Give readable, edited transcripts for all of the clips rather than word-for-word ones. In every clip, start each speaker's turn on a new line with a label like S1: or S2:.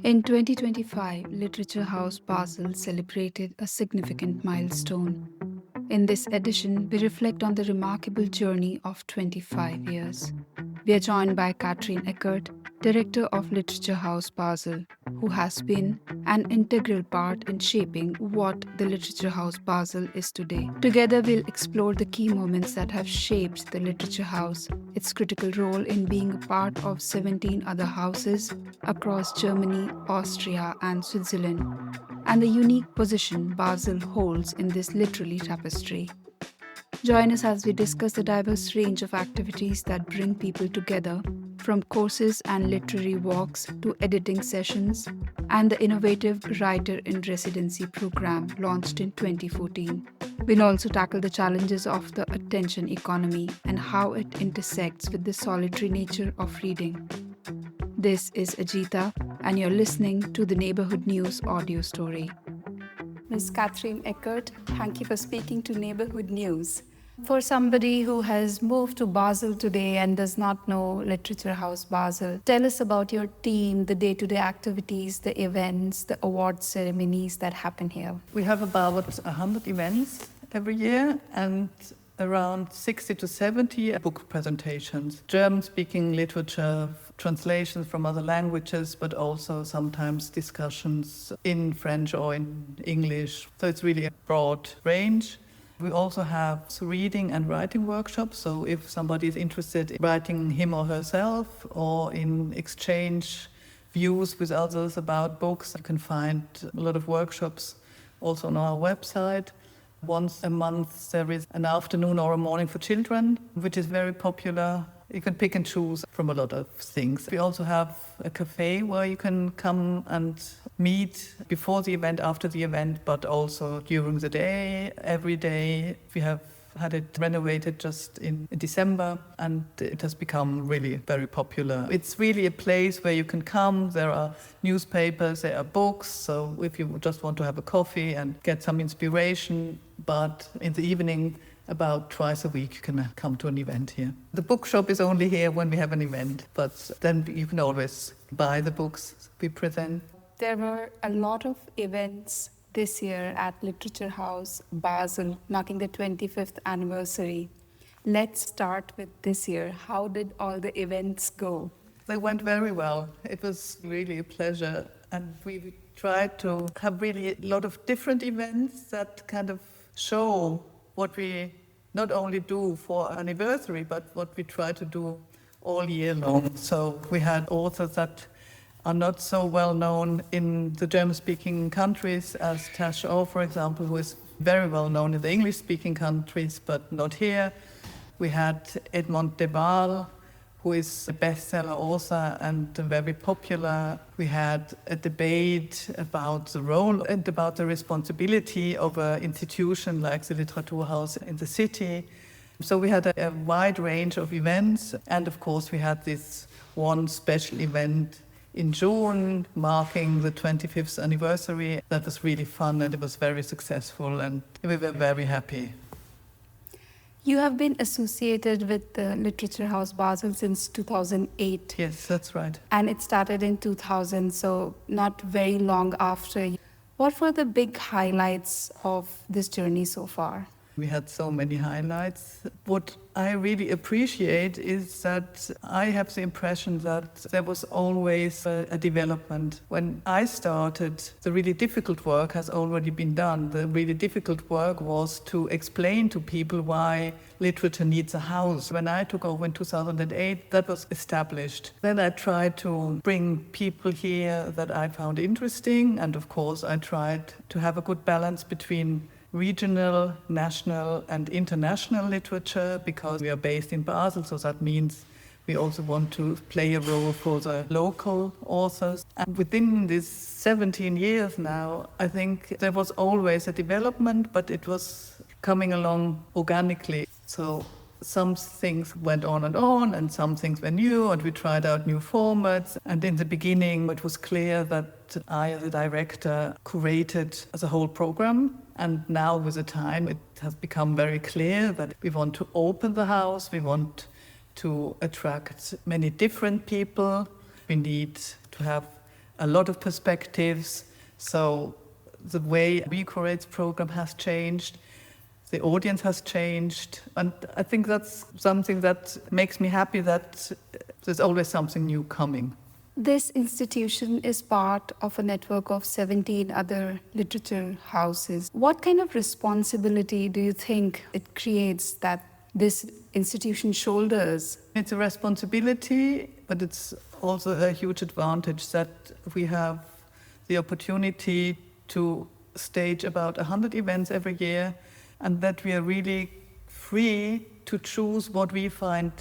S1: In 2025, Literature House Basel celebrated a significant milestone. In this edition, we reflect on the remarkable journey of 25 years. We are joined by Katrin Eckert, Director of Literature House Basel, who has been an integral part in shaping what the Literature House Basel is today. Together, we'll explore the key moments that have shaped the Literature House, its critical role in being a part of 17 other houses across Germany, Austria, and Switzerland, and the unique position Basel holds in this literary tapestry. Join us as we discuss the diverse range of activities that bring people together, from courses and literary walks to editing sessions, and the innovative Writer in Residency program launched in 2014. We'll also tackle the challenges of the attention economy and how it intersects with the solitary nature of reading. This is Ajita, and you're listening to the Neighborhood News audio story. Ms. Katrin Eckert, thank you for speaking to Neighborhood News. For somebody who has moved to Basel today and does not know Literature House Basel, tell us about your team, the day-to-day activities, the events, the award ceremonies that happen here.
S2: We have about 100 events every year and around 60 to 70 book presentations, German-speaking literature, translations from other languages, but also sometimes discussions in French or in English. So it's really a broad range. We also have reading and writing workshops. So if somebody is interested in writing him or herself or in exchange views with others about books, you can find a lot of workshops also on our website. Once a month there is an afternoon or a morning for children, which is very popular. You can pick and choose from a lot of things. We also have a café where you can come and meet before the event, after the event, but also during the day, every day. We have had it renovated just in December and it has become really very popular. It's really a place where you can come. There are newspapers, there are books. So if you just want to have a coffee and get some inspiration, but in the evening, about twice a week you can come to an event here. The bookshop is only here when we have an event, but then you can always buy the books we present.
S1: There were a lot of events this year at Literature House Basel, marking the 25th anniversary. Let's start with this year. How did all the events go?
S2: They went very well. It was really a pleasure. And we tried to have really a lot of different events that kind of show what we not only do for our anniversary, but what we try to do all year long. So we had authors that are not so well known in the German-speaking countries as Tash O, for example, who is very well known in the English-speaking countries, but not here. We had Edmond de Waal, who is a bestseller author and very popular. We had a debate about the role and about the responsibility of an institution like the Literature House in the city. So we had a wide range of events. And of course, we had this one special event in June, marking the 25th anniversary. That was really fun and it was very successful and we were very happy.
S1: You have been associated with the Literature House Basel since 2008.
S2: Yes, that's right.
S1: And it started in 2000, so not very long after. What were the big highlights of this journey so far?
S2: We had so many highlights. What I really appreciate is that I have the impression that there was always a development. When I started, the really difficult work has already been done. The really difficult work was to explain to people why literature needs a house. When I took over in 2008, that was established. Then I tried to bring people here that I found interesting. And of course, I tried to have a good balance between regional, national and international literature because we are based in Basel, so that means we also want to play a role for the local authors. And within these 17 years now, I think there was always a development, but it was coming along organically. So some things went on and some things were new, and we tried out new formats. And in the beginning, it was clear that I, as a director, curated as a whole program. And now with the time, it has become very clear that we want to open the house, we want to attract many different people. We need to have a lot of perspectives. So the way we curate the program has changed. The audience has changed. And I think that's something that makes me happy, that there's always something new coming.
S1: This institution is part of a network of 17 other literature houses. What kind of responsibility do you think it creates that this institution shoulders?
S2: It's a responsibility, but it's also a huge advantage that we have the opportunity to stage about 100 events every year, and that we are really free to choose what we find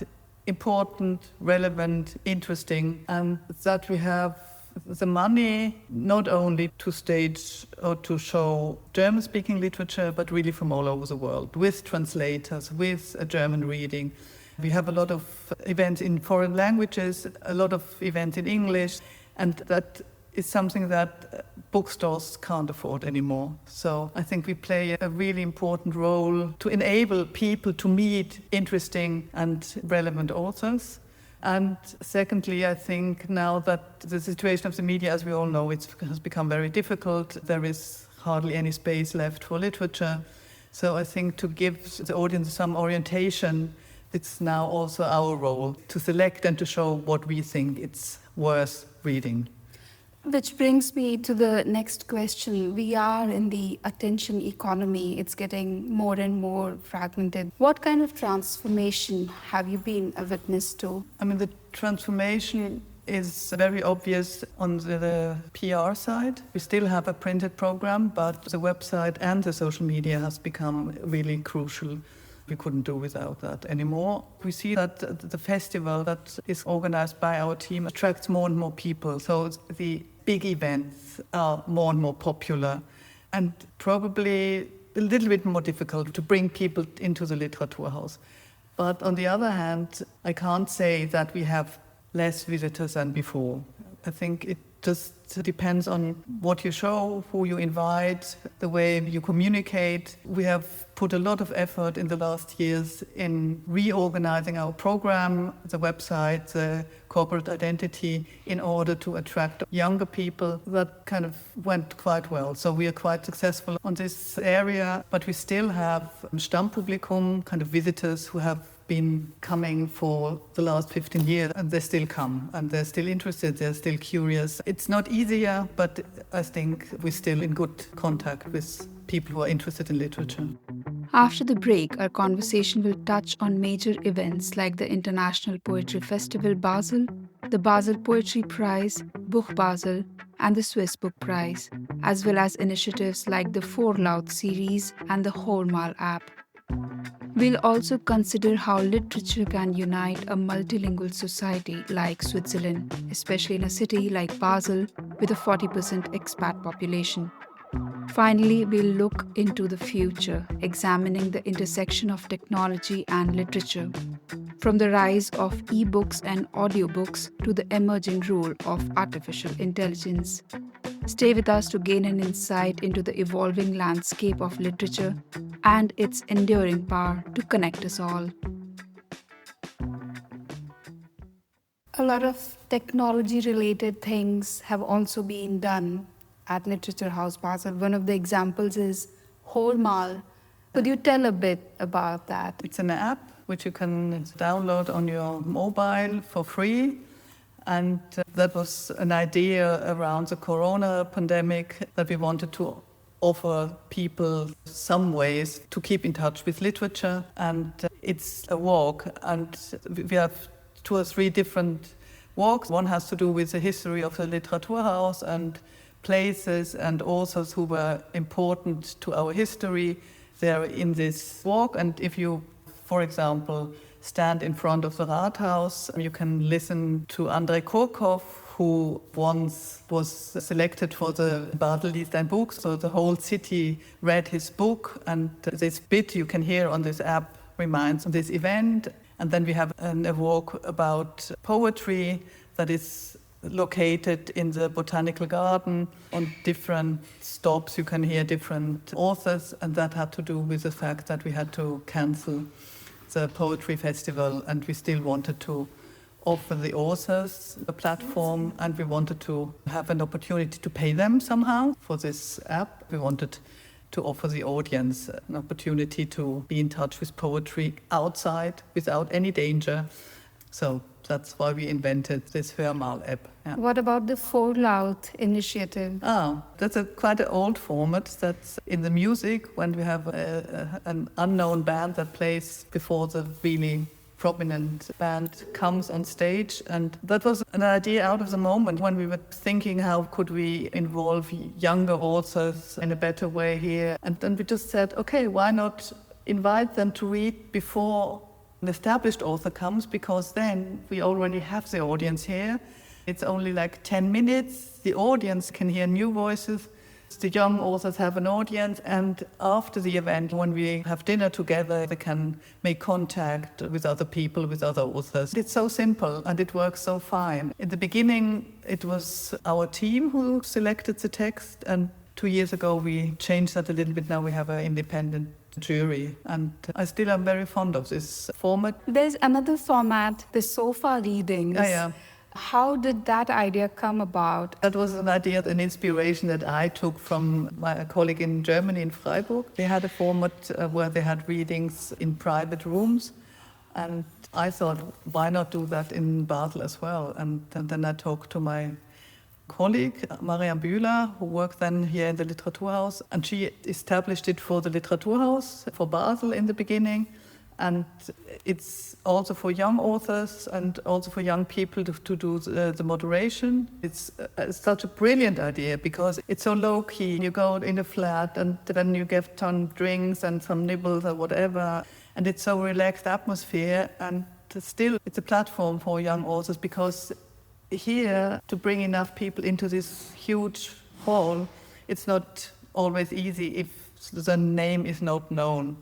S2: important, relevant, interesting, and that we have the money not only to stage or to show German-speaking literature, but really from all over the world, with translators, with a German reading. We have a lot of events in foreign languages, a lot of events in English, and that is something that bookstores can't afford anymore. So I think we play a really important role to enable people to meet interesting and relevant authors. And secondly, I think now that the situation of the media, as we all know, it has become very difficult. There is hardly any space left for literature. So I think to give the audience some orientation, it's now also our role to select and to show what we think it's worth reading.
S1: Which brings me to the next question. We are in the attention economy. It's getting more and more fragmented. What kind of transformation have you been a witness to?
S2: I mean, the transformation is very obvious on the PR side. We still have a printed program, but the website and the social media has become really crucial. We couldn't do without that anymore. We see that the festival that is organized by our team attracts more and more people. So the big events are more and more popular, and probably a little bit more difficult to bring people into the Literature House. But on the other hand, I can't say that we have less visitors than before. I think it just depends on what you show, who you invite, the way you communicate. We have put a lot of effort in the last years in reorganizing our program, the website, the corporate identity, in order to attract younger people. That kind of went quite well. So we are quite successful on this area, but we still have Stammpublikum, kind of visitors who have been coming for the last 15 years, and they still come, and they're still interested, they're still curious. It's not easier, but I think we're still in good contact with people who are interested in literature.
S1: After the break, our conversation will touch on major events like the International Poetry Festival Basel, the Basel Poetry Prize, Buch Basel, and the Swiss Book Prize, as well as initiatives like the Vorlaut series and the Hallmal app. We'll also consider how literature can unite a multilingual society like Switzerland, especially in a city like Basel with a 40% expat population. Finally, we'll look into the future, examining the intersection of technology and literature, from the rise of e-books and audiobooks to the emerging role of artificial intelligence. Stay with us to gain an insight into the evolving landscape of literature and its enduring power to connect us all. A lot of technology-related things have also been done at Literature House Basel. One of the examples is Hallmal. Could you tell a bit about that?
S2: It's an app which you can download on your mobile for free. And that was an idea around the corona pandemic, that we wanted to offer people some ways to keep in touch with literature. And it's a walk, and we have 2 or 3 different walks. One has to do with the history of the Literature House and places and authors who were important to our history. They're in this walk, and if you, for example, stand in front of the Rathaus, you can listen to Andrei Kurkov, who once was selected for the Basel liest ein Buch, so the whole city read his book, and this bit you can hear on this app reminds of this event. And then we have a walk about poetry that is located in the botanical garden. On different stops you can hear different authors, and that had to do with the fact that we had to cancel the poetry festival, and we still wanted to offer the authors a platform, and we wanted to have an opportunity to pay them somehow for this app. We wanted to offer the audience an opportunity to be in touch with poetry outside without any danger. So that's why we invented this Hörmal app. Yeah.
S1: What about the Fallout initiative?
S2: That's quite an old format. That's in the music when we have an unknown band that plays before the really prominent band comes on stage. And that was an idea out of the moment when we were thinking how could we involve younger authors in a better way here. And then we just said, okay, why not invite them to read before an established author comes, because then we already have the audience here. It's only like 10 minutes. The audience can hear new voices. The young authors have an audience, and after the event, when we have dinner together, they can make contact with other people, with other authors. It's so simple and it works so fine. In the beginning, it was our team who selected the text, and 2 years ago we changed that a little bit. Now we have an independent jury, and I still am very fond of this format.
S1: There's another format, the sofa readings.
S2: Yeah.
S1: How did that idea come about?
S2: That was an idea, an inspiration that I took from my colleague in Germany, in Freiburg. They had a format where they had readings in private rooms, and I thought, why not do that in Basel as well? And then I talked to my colleague, Marianne Bühler, who worked then here in the Literature House, and she established it for the Literature House, for Basel in the beginning. And it's also for young authors and also for young people to do the moderation. It's such a brilliant idea because it's so low-key. You go in a flat and then you get some drinks and some nibbles or whatever. And it's so relaxed atmosphere. And still, it's a platform for young authors, because here, to bring enough people into this huge hall, it's not always easy if the name is not known,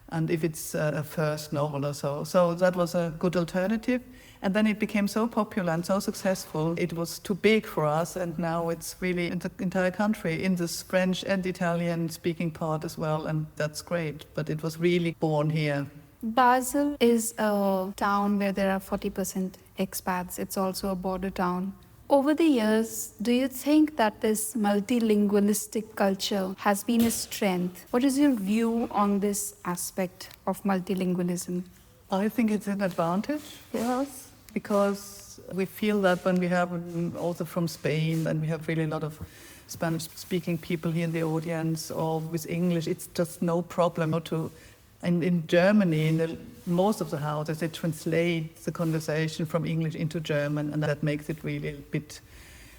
S2: and if it's a first novel or so. So that was a good alternative. And then it became so popular and so successful, it was too big for us, and now it's really in the entire country, in this French and Italian speaking part as well, and that's great. But it was really born here.
S1: Basel is a town where there are 40% expats. It's also a border town. Over the years, do you think that this multilingualistic culture has been a strength? What is your view on this aspect of multilingualism?
S2: I think it's an advantage for us, because we feel that when we have an author from Spain and we have really a lot of Spanish-speaking people here in the audience, or with English, it's just no problem to. And in Germany, most of the houses, they translate the conversation from English into German, and that makes it really a bit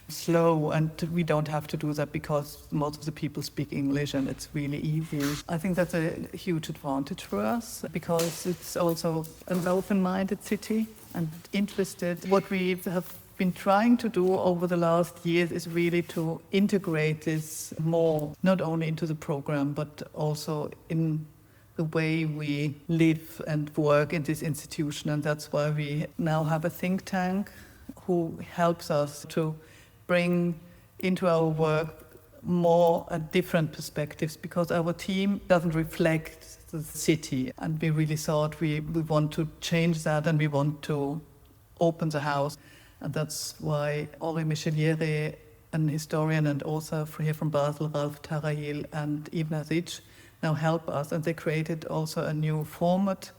S2: slow. And we don't have to do that because most of the people speak English, and it's really easy. I think that's a huge advantage for us, because it's also an open-minded city and interested. What we have been trying to do over the last years is really to integrate this more, not only into the program, but also in the way we live and work in this institution. And that's why we now have a think tank who helps us to bring into our work more and different perspectives, because our team doesn't reflect the city. And we really thought we want to change that, and we want to open the house. And that's why Henri Micheliere, an historian and author here from Basel, Ralph Tarayil and Ivna Zic, now help us, and they created also a new format.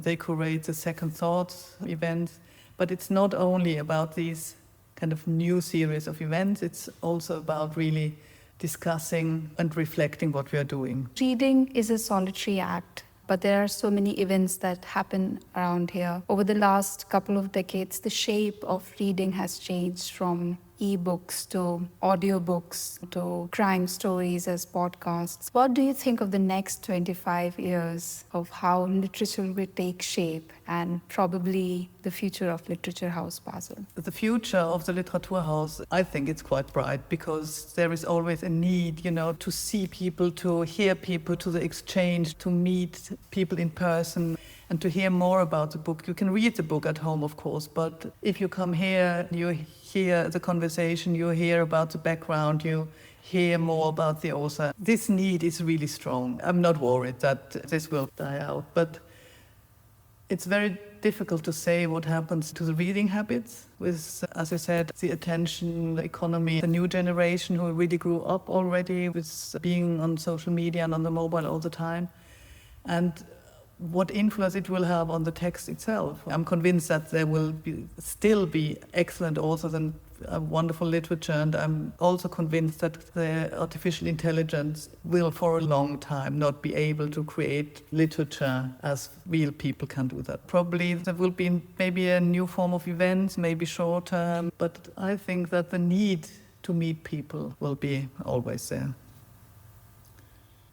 S2: They curate the Second Thoughts events, but it's not only about these kind of new series of events, it's also about really discussing and reflecting what we are doing.
S1: Reading is a solitary act, but there are so many events that happen around here. Over the last couple of decades, the shape of reading has changed from e-books to audiobooks to crime stories as podcasts. What do you think of the next 25 years of how literature will take shape, and probably the future of Literature House Basel?
S2: The future of the Literature House, I think it's quite bright, because there is always a need, to see people, to hear people, to the exchange, to meet people in person, and to hear more about the book. You can read the book at home, of course, but if you come here, you hear the conversation, you hear about the background, you hear more about the author. This need is really strong. I'm not worried that this will die out, but it's very difficult to say what happens to the reading habits with, as I said, the attention economy, the new generation who really grew up already with being on social media and on the mobile all the time, and what influence it will have on the text itself. I'm convinced that there will still be excellent authors and wonderful literature, and I'm also convinced that the artificial intelligence will for a long time not be able to create literature as real people can do that. Probably there will be maybe a new form of events, maybe shorter, but I think that the need to meet people will be always there.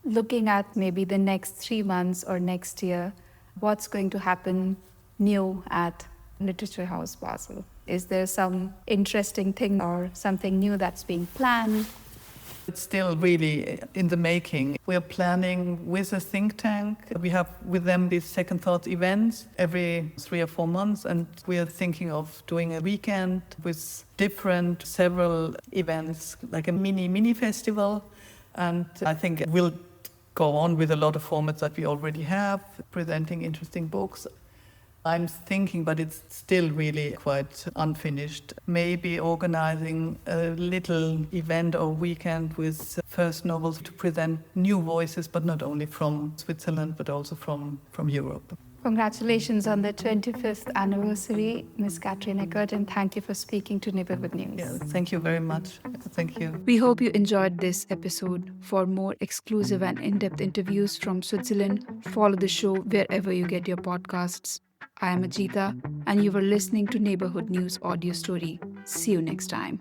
S1: Looking at maybe the next 3 months or next year, what's going to happen new at Literature House Basel? Is there some interesting thing or something new that's being planned?
S2: It's still really in the making. We are planning with a think tank. We have with them these second thought events every 3 or 4 months, and we are thinking of doing a weekend with several events, like a mini festival. And I think it will go on with a lot of formats that we already have, presenting interesting books. I'm thinking, but it's still really quite unfinished, maybe organizing a little event or weekend with first novels to present new voices, but not only from Switzerland, but also from Europe.
S1: Congratulations on the 25th anniversary, Ms. Katrin Eckert, and thank you for speaking to Neighborhood News.
S2: Yeah, thank you very much. Thank you.
S1: We hope you enjoyed this episode. For more exclusive and in-depth interviews from Switzerland, follow the show wherever you get your podcasts. I am Ajita, and you were listening to Neighborhood News audio story. See you next time.